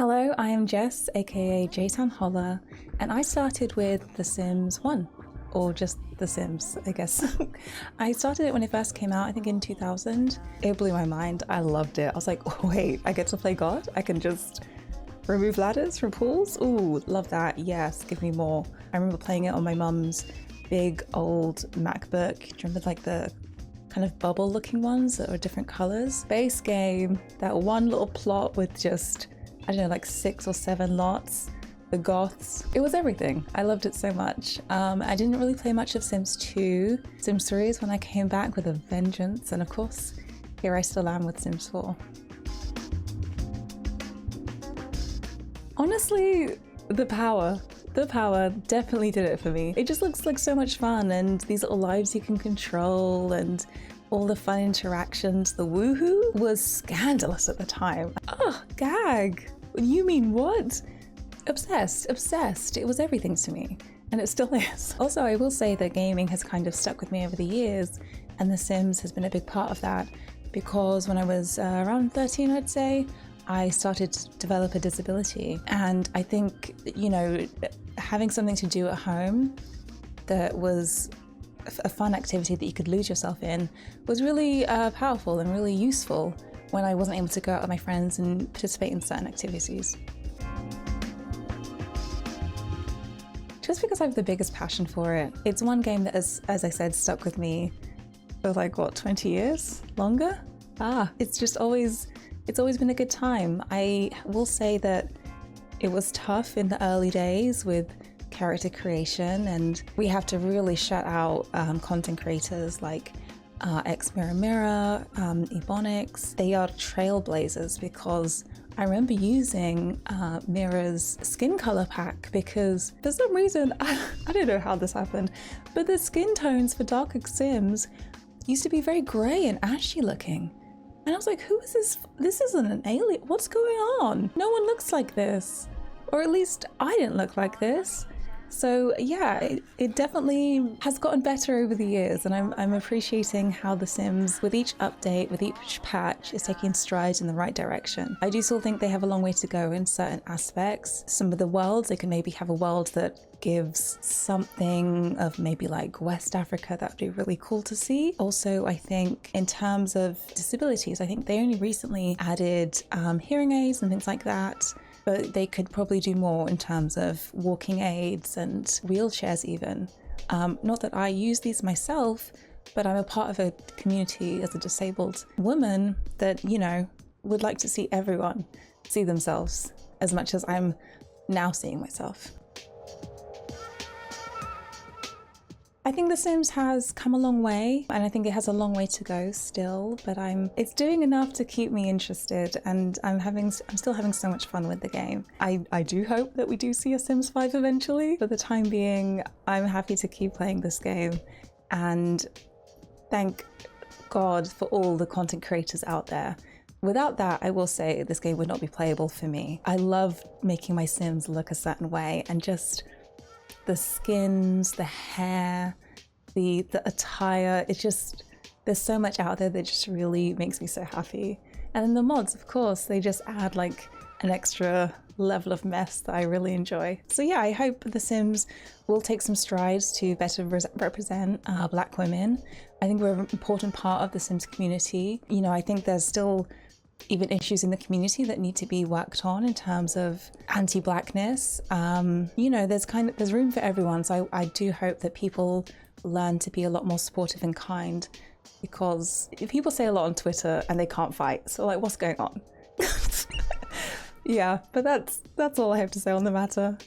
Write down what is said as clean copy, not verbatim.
Hello, I am Jess, aka JTownHolla, and I started with The Sims 1, or just The Sims, I guess. I started it when it first came out, I think in 2000. It blew my mind. I loved it. I was like, oh, wait, I get to play God? I can just remove ladders from pools? Ooh, love that. Yes, give me more. I remember playing it on my mum's big old MacBook. Do you remember like the kind of bubble looking ones that were different colors? Base game, that one little plot with just, I don't know, like 6 or 7 lots, the goths. It was everything. I loved it so much. I didn't really play much of Sims 2. Sims 3 is when I came back with a vengeance, and of course, here I still am with Sims 4. Honestly, the power definitely did it for me. It just looks like so much fun, and these little lives you can control and all the fun interactions. The woohoo was scandalous at the time. Oh, gag. You mean what? Obsessed. It was everything to me, and it still is. Also, I will say that gaming has kind of stuck with me over the years, and The Sims has been a big part of that, because when I was around 13, I'd say, I started to develop a disability. And I think, you know, having something to do at home that was a fun activity that you could lose yourself in was really powerful and really useful when I wasn't able to go out with my friends and participate in certain activities. Just because I have the biggest passion for it. It's one game that has, as I said, stuck with me for like, what, 20 years? Longer? It's always been a good time. I will say that it was tough in the early days with character creation, and we have to really shut out content creators like X Mirror Mirror, Ebonics. They are trailblazers, because I remember using Mirror's skin color pack because for some reason, I don't know how this happened, but the skin tones for Darker Sims used to be very grey and ashy looking. And I was like, who is this? This isn't an alien. What's going on? No one looks like this. Or at least I didn't look like this. So yeah, it definitely has gotten better over the years, and I'm appreciating how The Sims, with each update, with each patch, is taking strides in the right direction. I do still think they have a long way to go in certain aspects. Some of the worlds, they can maybe have a world that gives something of maybe like West Africa. That would be really cool to see. Also, I think in terms of disabilities, I think they only recently added hearing aids and things like that. But they could probably do more in terms of walking aids and wheelchairs even. Not that I use these myself, but I'm a part of a community as a disabled woman that, you know, would like to see everyone see themselves as much as I'm now seeing myself. I think The Sims has come a long way, and I think it has a long way to go still, but it's doing enough to keep me interested, and I'm still having so much fun with the game. I do hope that we do see a Sims 5 eventually. For the time being, I'm happy to keep playing this game, and thank God for all the content creators out there. Without that, I will say this game would not be playable for me. I love making my Sims look a certain way, and just the skins, the hair, the attire, there's so much out there that just really makes me so happy. And then the mods, of course, they just add like an extra level of mess that I really enjoy. So yeah, I hope The Sims will take some strides to better represent Black women. I think we're an important part of the Sims community. You know, I think there's still even issues in the community that need to be worked on in terms of anti-Blackness. You know, there's room for everyone. So I do hope that people learn to be a lot more supportive and kind, because people say a lot on Twitter and they can't fight. So like, what's going on? Yeah, but that's all I have to say on the matter.